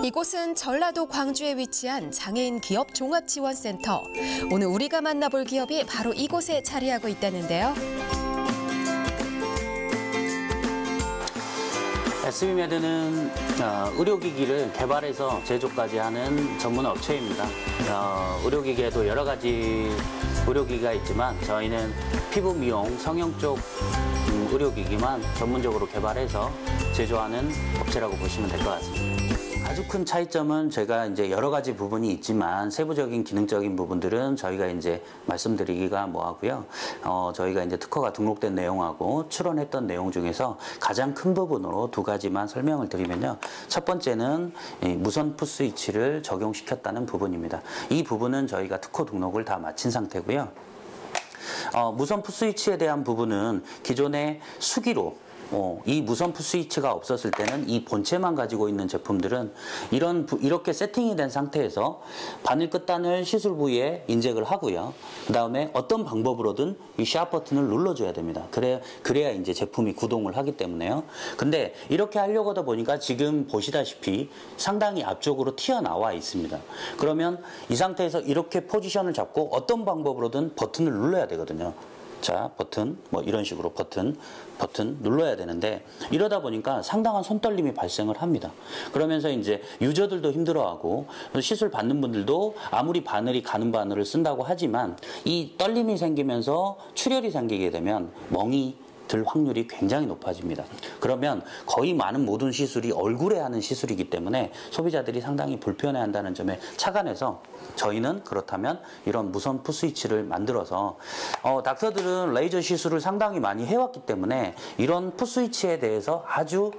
이곳은 전라도 광주에 위치한 장애인 기업 종합지원센터. 오늘 우리가 만나볼 기업이 바로 이곳에 자리하고 있다는데요. SB메드는 의료기기를 개발해서 제조까지 하는 전문 업체입니다. 의료기기에도 여러 가지 의료기기가 있지만 저희는 피부 미용, 성형 쪽 의료기기만 전문적으로 개발해서 제조하는 업체라고 보시면 될 것 같습니다. 아주 큰 차이점은 제가 이제 여러 가지 부분이 있지만 세부적인 기능적인 부분들은 저희가 이제 말씀드리기가 뭐하고요. 저희가 이제 특허가 등록된 내용하고 출원했던 내용 중에서 가장 큰 부분으로 두 가지만 설명을 드리면요. 첫 번째는 무선 풋스위치를 적용시켰다는 부분입니다. 이 부분은 저희가 특허 등록을 다 마친 상태고요. 무선 풋스위치에 대한 부분은 기존의 수기로 이 무선 풋스위치가 없었을 때는 이 본체만 가지고 있는 제품들은 이렇게 세팅이 된 상태에서 바늘 끝단을 시술 부위에 인젝을 하고요. 그 다음에 어떤 방법으로든 이 샵 버튼을 눌러줘야 됩니다. 그래야 이제 제품이 구동을 하기 때문에요. 근데 이렇게 하려고 하다 보니까 지금 보시다시피 상당히 앞쪽으로 튀어나와 있습니다. 그러면 이 상태에서 이렇게 포지션을 잡고 어떤 방법으로든 버튼을 눌러야 되거든요. 자, 버튼, 뭐 이런 식으로 버튼 눌러야 되는데 이러다 보니까 상당한 손떨림이 발생을 합니다. 그러면서 이제 유저들도 힘들어하고 시술 받는 분들도 아무리 바늘이 가는 바늘을 쓴다고 하지만 이 떨림이 생기면서 출혈이 생기게 되면 멍이 들 확률이 굉장히 높아집니다. 그러면 거의 많은 모든 시술이 얼굴에 하는 시술이기 때문에 소비자들이 상당히 불편해한다는 점에 착안해서 저희는 그렇다면 이런 무선 풋스위치를 만들어서 닥터들은 레이저 시술을 상당히 많이 해왔기 때문에 이런 풋스위치에 대해서 아주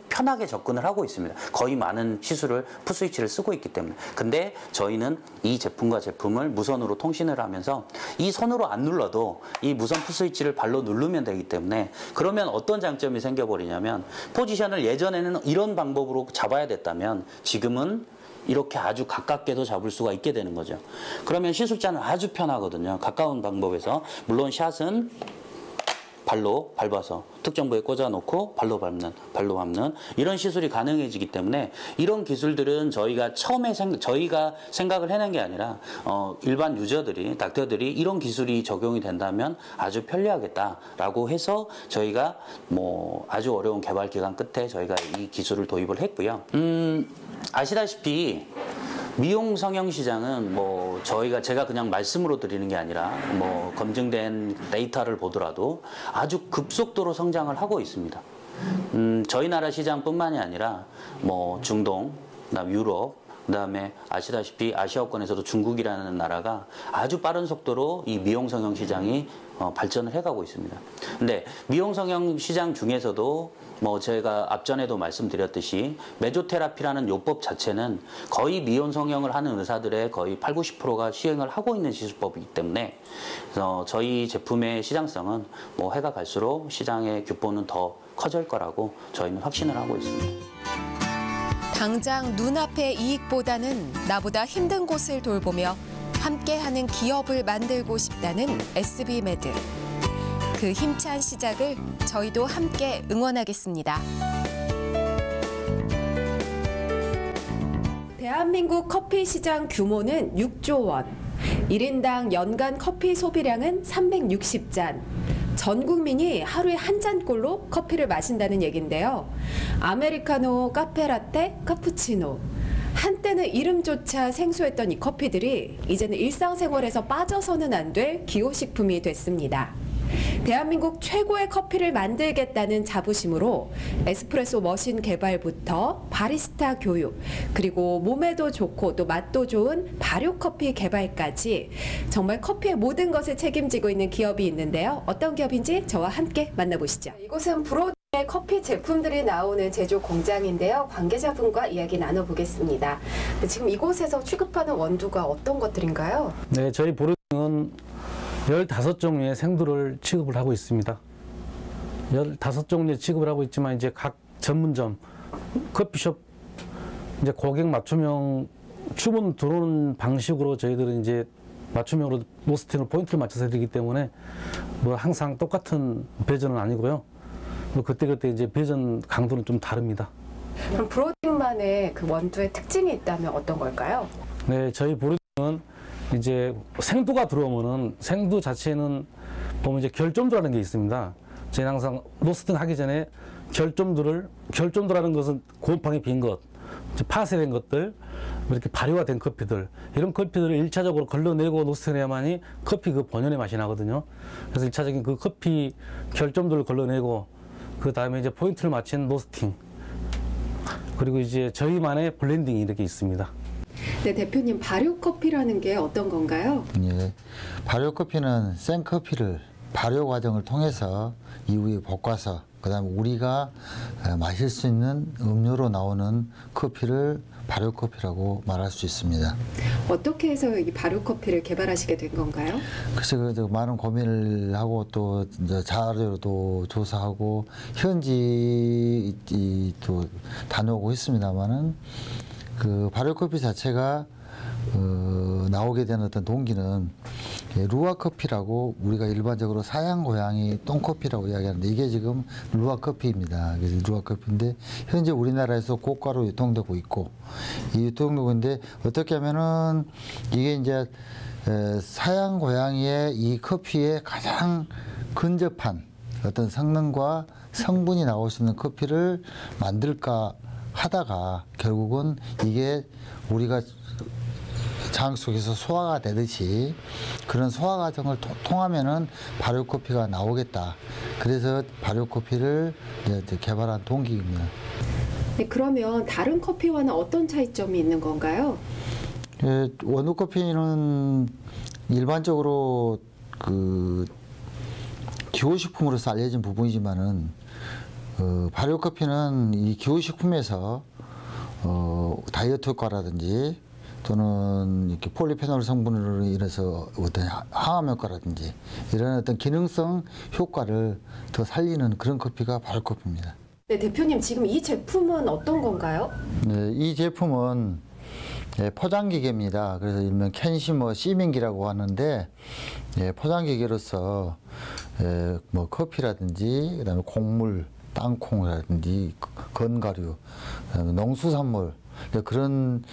편하게 접근을 하고 있습니다. 거의 많은 시술을 풋스위치를 쓰고 있기 때문에. 근데 저희는 이 제품과 제품을 무선으로 통신을 하면서 이 손으로 안 눌러도 이 무선 풋스위치를 발로 누르면 되기 때문에 그러면 어떤 장점이 생겨버리냐면 포지션을 예전에는 이런 방법으로 잡아야 됐다면 지금은 이렇게 아주 가깝게도 잡을 수가 있게 되는 거죠. 그러면 시술자는 아주 편하거든요. 가까운 방법에서. 물론 샷은 발로 밟아서 특정 부에 꽂아놓고 발로 밟는 이런 시술이 가능해지기 때문에 이런 기술들은 저희가 처음에 저희가 생각을 해낸 게 아니라 일반 유저들이 닥터들이 이런 기술이 적용이 된다면 아주 편리하겠다라고 해서 저희가 아주 어려운 개발 기간 끝에 저희가 이 기술을 도입을 했고요. 아시다시피 미용 성형 시장은 제가 그냥 말씀으로 드리는 게 아니라 검증된 데이터를 보더라도 아주 급속도로 성장을 하고 있습니다. 저희 나라 시장뿐만이 아니라 중동, 그다음 유럽, 그다음에 아시다시피 아시아권에서도 중국이라는 나라가 아주 빠른 속도로 이 미용 성형 시장이 발전을 해가고 있습니다. 근데 미용 성형 시장 중에서도 뭐 제가 앞전에도 말씀드렸듯이 메조테라피라는 요법 자체는 거의 미용 성형을 하는 의사들의 거의 80~90%가 시행을 하고 있는 시술법이기 때문에 저희 제품의 시장성은 뭐 해가 갈수록 시장의 규모는 더 커질 거라고 저희는 확신을 하고 있습니다. 당장 눈앞의 이익보다는 나보다 힘든 곳을 돌보며 함께하는 기업을 만들고 싶다는 SB메드. 그 힘찬 시작을 저희도 함께 응원하겠습니다. 대한민국 커피 시장 규모는 6조 원. 1인당 연간 커피 소비량은 360잔. 전 국민이 하루에 한 잔꼴로 커피를 마신다는 얘긴데요. 아메리카노, 카페라떼, 카푸치노. 한때는 이름조차 생소했던 이 커피들이 이제는 일상생활에서 빠져서는 안 될 기호식품이 됐습니다. 대한민국 최고의 커피를 만들겠다는 자부심으로 에스프레소 머신 개발부터 바리스타 교육, 그리고 몸에도 좋고 또 맛도 좋은 발효커피 개발까지 정말 커피의 모든 것을 책임지고 있는 기업이 있는데요. 어떤 기업인지 저와 함께 만나보시죠. 이곳은 브로드의 커피 제품들이 나오는 제조 공장인데요. 관계자분과 이야기 나눠보겠습니다. 지금 이곳에서 취급하는 원두가 어떤 것들인가요? 네, 저희 브로드는 15종류의 생두를 취급을 하고 있습니다. 15종류의 취급을 하고 있지만 이제 각 전문점, 커피숍 이제 고객 맞춤형 주문 들어오는 방식으로 저희들은 이제 맞춤형으로 로스팅을 포인트를 맞춰서 드리기 때문에 뭐 항상 똑같은 배전은 아니고요. 뭐 그때그때 이제 배전 강도는 좀 다릅니다. 그럼 브로딩만의 그 원두의 특징이 있다면 어떤 걸까요? 네, 저희 브로딩은 이제 생두가 들어오면은 생두 자체는 보면 이제 결점두라는 게 있습니다. 저희는 항상 로스팅 하기 전에 결점두라는 것은 곰팡이 빈 것, 파쇄된 것들, 이렇게 발효가 된 커피들, 이런 커피들을 1차적으로 걸러내고 로스팅을 해야만이 커피 그 본연의 맛이 나거든요. 그래서 1차적인 그 커피 결점들을 걸러내고 그 다음에 이제 포인트를 맞춘 로스팅, 그리고 이제 저희만의 블렌딩이 이렇게 있습니다. 네, 대표님, 발효커피라는 게 어떤 건가요? 예, 발효커피는 생커피를 발효 과정을 통해서 이후에 볶아서 그다음에 우리가 마실 수 있는 음료로 나오는 커피를 발효커피라고 말할 수 있습니다. 어떻게 해서 이 발효커피를 개발하시게 된 건가요? 글쎄, 많은 고민을 하고 또 이제 자료도 조사하고 현지 또 다녀오고 있습니다만은 그 발효커피 자체가 나오게 된 어떤 동기는 루아커피라고 우리가 일반적으로 사양 고양이 똥커피라고 이야기하는데 이게 지금 루아커피입니다. 그래서 루아커피인데 현재 우리나라에서 고가로 유통되고 있고 이 유통되고 있는데 어떻게 하면은 이게 이제 사양 고양이의 이 커피에 가장 근접한 어떤 성능과 성분이 나올 수 있는 커피를 만들까 하다가 결국은 이게 우리가 장 속에서 소화가 되듯이 그런 소화 과정을 통하면은 발효커피가 나오겠다. 그래서 발효커피를 이제 개발한 동기입니다. 네, 그러면 다른 커피와는 어떤 차이점이 있는 건가요? 예, 원두커피는 일반적으로 그 기호식품으로서 알려진 부분이지만은 발효커피는 이 기호식품에서 다이어트 효과라든지 또는 이렇게 폴리페놀 성분으로 인해서 어떤 항암 효과라든지 이런 어떤 기능성 효과를 더 살리는 그런 커피가 발효커피입니다. 네, 대표님, 지금 이 제품은 어떤 건가요? 네, 이 제품은 포장기계입니다. 그래서 일명 캔시머 시밍기라고 하는데 포장기계로서 뭐 커피라든지 그다음에 곡물, 땅콩이라든지 건가류, 그다음에 농수산물 그런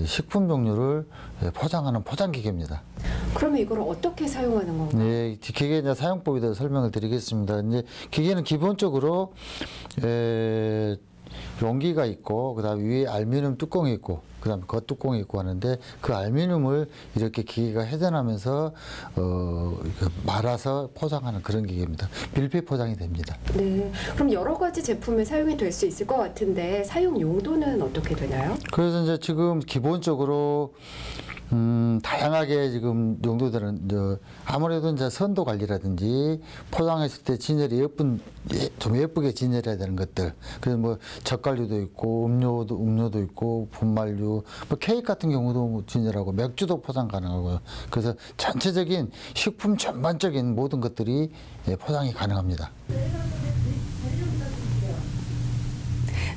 식품 종류를 포장하는 포장기계입니다. 그러면 이걸 어떻게 사용하는 건가요? 네, 기계 이제 사용법에 대해서 설명을 드리겠습니다. 이제 기계는 기본적으로 용기가 있고 그다음에 위에 알루미늄 뚜껑이 있고 그다음에 겉뚜껑이 있고 하는데 그 알루미늄을 이렇게 기계가 회전하면서 말아서 포장하는 그런 기계입니다. 밀폐 포장이 됩니다. 네, 그럼 여러 가지 제품에 사용이 될 수 있을 것 같은데 사용 용도는 어떻게 되나요? 그래서 이제 지금 기본적으로 다양하게 지금 용도들은 아무래도 이제 선도 관리라든지 포장했을 때 진열이 좀 예쁘게 진열해야 되는 것들. 그래서 뭐 젓갈류도 있고 음료도 있고 분말류, 뭐 케이크 같은 경우도 진열하고 맥주도 포장 가능하고요. 그래서 전체적인 식품 전반적인 모든 것들이 포장이 가능합니다.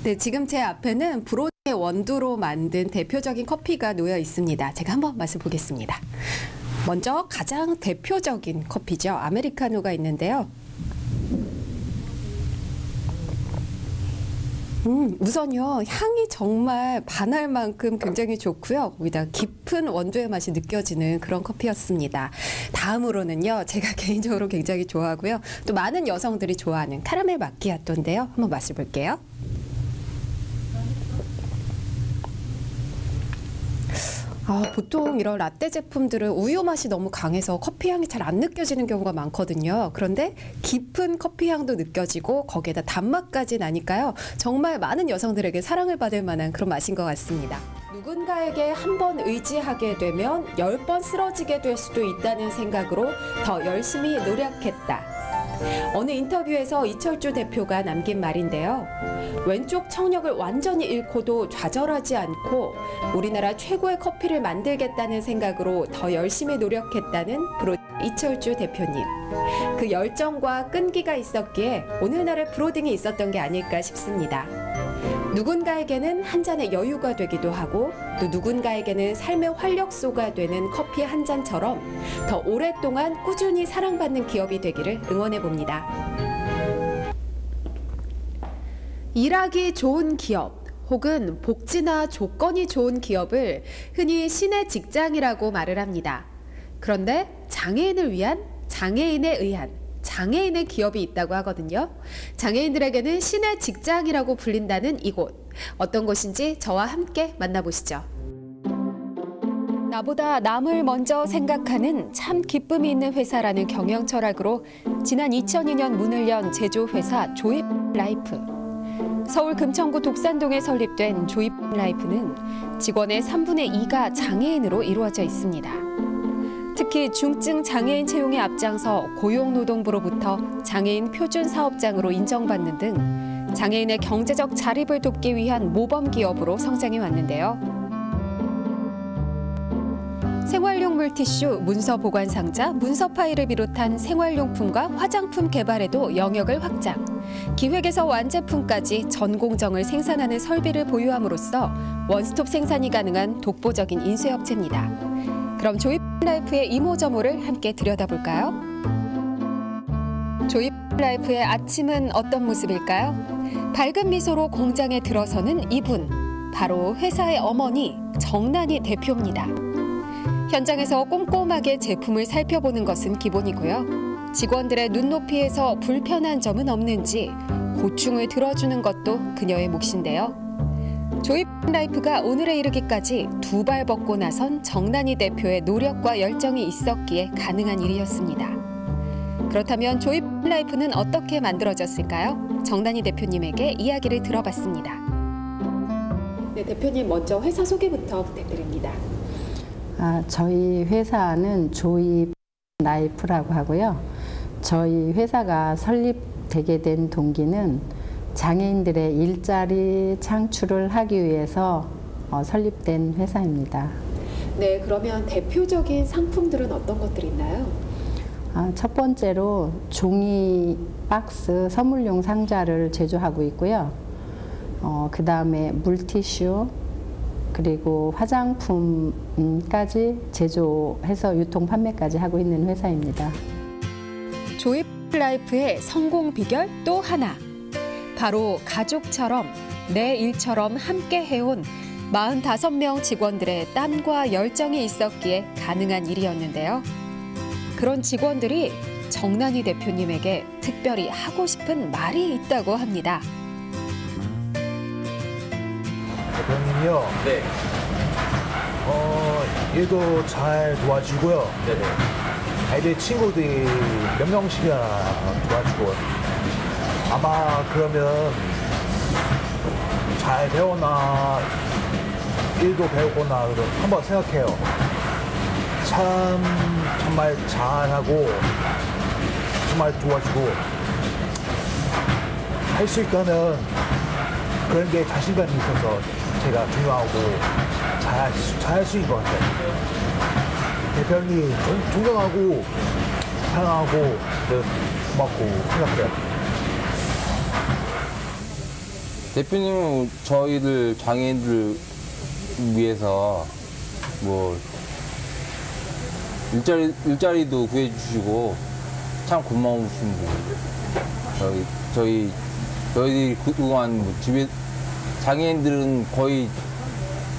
네, 지금 제 앞에는 브로딩의 원두로 만든 대표적인 커피가 놓여 있습니다. 제가 한번 맛을 보겠습니다. 먼저 가장 대표적인 커피죠. 아메리카노가 있는데요. 우선요, 향이 정말 반할 만큼 굉장히 좋고요. 거기다 깊은 원두의 맛이 느껴지는 그런 커피였습니다. 다음으로는요, 제가 개인적으로 굉장히 좋아하고요. 또 많은 여성들이 좋아하는 카라멜 마키아토인데요. 한번 맛을 볼게요. 보통 이런 라떼 제품들은 우유 맛이 너무 강해서 커피 향이 잘 안 느껴지는 경우가 많거든요. 그런데 깊은 커피 향도 느껴지고 거기에다 단맛까지 나니까요. 정말 많은 여성들에게 사랑을 받을 만한 그런 맛인 것 같습니다. 누군가에게 한 번 의지하게 되면 10번 쓰러지게 될 수도 있다는 생각으로 더 열심히 노력했다. 어느 인터뷰에서 이철주 대표가 남긴 말인데요. 왼쪽 청력을 완전히 잃고도 좌절하지 않고 우리나라 최고의 커피를 만들겠다는 생각으로 더 열심히 노력했다는 브로딩 이철주 대표님. 그 열정과 끈기가 있었기에 오늘날의 브로딩이 있었던 게 아닐까 싶습니다. 누군가에게는 한 잔의 여유가 되기도 하고 또 누군가에게는 삶의 활력소가 되는 커피 한 잔처럼 더 오랫동안 꾸준히 사랑받는 기업이 되기를 응원해 봅니다. 일하기 좋은 기업 혹은 복지나 조건이 좋은 기업을 흔히 신의 직장이라고 말을 합니다. 그런데 장애인을 위한 장애인에 의한 장애인의 기업이 있다고 하거든요. 장애인들에게는 신의 직장이라고 불린다는 이곳. 어떤 곳인지 저와 함께 만나보시죠. 나보다 남을 먼저 생각하는 참 기쁨이 있는 회사라는 경영 철학으로 지난 2002년 문을 연 제조회사 조입라이프. 서울 금천구 독산동에 설립된 조입라이프는 직원의 3분의 2가 장애인으로 이루어져 있습니다. 특히 중증 장애인 채용에 앞장서 고용노동부로부터 장애인 표준 사업장으로 인정받는 등 장애인의 경제적 자립을 돕기 위한 모범 기업으로 성장해 왔는데요. 생활용 물티슈, 문서 보관 상자, 문서 파일을 비롯한 생활용품과 화장품 개발에도 영역을 확장. 기획에서 완제품까지 전 공정을 생산하는 설비를 보유함으로써 원스톱 생산이 가능한 독보적인 인쇄업체입니다. 그럼 조입라이프의 이모저모를 함께 들여다볼까요? 조입라이프의 아침은 어떤 모습일까요? 밝은 미소로 공장에 들어서는 이분, 바로 회사의 어머니 정난희 대표입니다. 현장에서 꼼꼼하게 제품을 살펴보는 것은 기본이고요. 직원들의 눈높이에서 불편한 점은 없는지 고충을 들어주는 것도 그녀의 몫인데요. 조입라이프가 오늘에 이르기까지 두 발 벗고 나선 정난희 대표의 노력과 열정이 있었기에 가능한 일이었습니다. 그렇다면 조입라이프는 어떻게 만들어졌을까요? 정난희 대표님에게 이야기를 들어봤습니다. 네, 대표님 먼저 회사 소개부터 부탁드립니다. 저희 회사는 조입라이프라고 하고요. 저희 회사가 설립되게 된 동기는 장애인들의 일자리 창출을 하기 위해서 설립된 회사입니다. 네, 그러면 대표적인 상품들은 어떤 것들이 있나요? 첫 번째로 종이 박스 선물용 상자를 제조하고 있고요. 그 다음에 물티슈 그리고 화장품까지 제조해서 유통 판매까지 하고 있는 회사입니다. 조입라이프의 성공 비결 또 하나. 바로 가족처럼 내 일처럼 함께 해온 45명 직원들의 땀과 열정이 있었기에 가능한 일이었는데요. 그런 직원들이 정난희 대표님에게 특별히 하고 싶은 말이 있다고 합니다. 대표님이요. 네. 일도 잘 도와주고요. 네네. 아이들 친구들이 몇 명씩이나 도와주고 아마 그러면 잘 배우나 일도 배우거나 한번 생각해요. 정말 잘하고 정말 도와주고 할 수 있다는 그런 게 자신감이 있어서 제가 중요하고 잘할 수 있는 것 같아요. 대표님 존경하고 사랑하고 고맙고 생각해요. 대표님은 저희들 장애인들 위해서 뭐 일자리도 구해주시고 참 고마우신 분. 저희들이 그동안 뭐 장애인들은 거의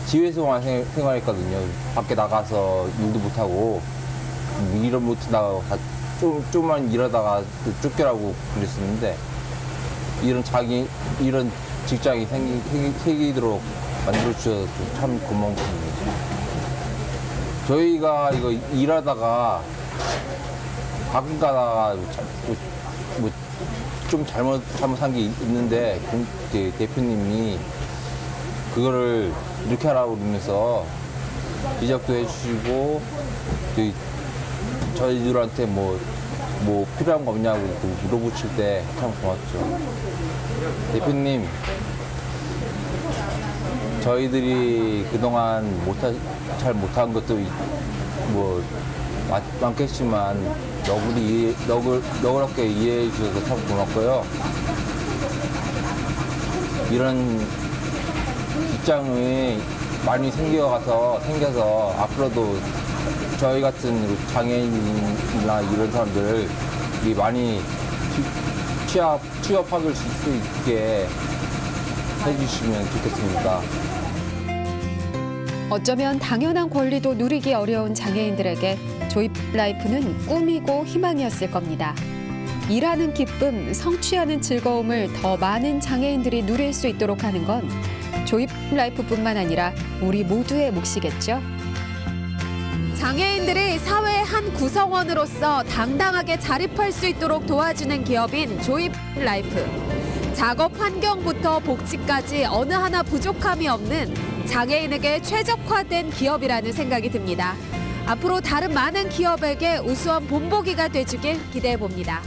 집에서만 생활했거든요. 밖에 나가서 일도 못하고 일을 못하다가 좀만 일하다가 쫓겨나고 그랬었는데 이런 직장이 생기도록 만들어주셔서 참 고마운 분입니다. 저희가 이거 일하다가 가끔 가다가 뭐 좀 잘못한 게 있는데 대표님이 그거를 이렇게 하라고 그러면서 지적도 해주시고 저희들한테 뭐 필요한 거 없냐고 물어보실 때 참 고맙죠. 대표님, 저희들이 그동안 잘 못한 것도 뭐 많겠지만 너그럽게 이해해 주셔서 참 고맙고요. 이런 직장이 많이 생겨서 앞으로도 저희 같은 장애인이나 이런 사람들이 많이 취업할 수 있게 해주시면 좋겠습니다. 어쩌면 당연한 권리도 누리기 어려운 장애인들에게 조이라이프는 꿈이고 희망이었을 겁니다. 일하는 기쁨, 성취하는 즐거움을 더 많은 장애인들이 누릴 수 있도록 하는 건 조이라이프뿐만 아니라 우리 모두의 몫이겠죠. 장애인들이 사회의 한 구성원으로서 당당하게 자립할 수 있도록 도와주는 기업인 조이라이프. 작업 환경부터 복지까지 어느 하나 부족함이 없는 장애인에게 최적화된 기업이라는 생각이 듭니다. 앞으로 다른 많은 기업에게 우수한 본보기가 돼주길 기대해 봅니다.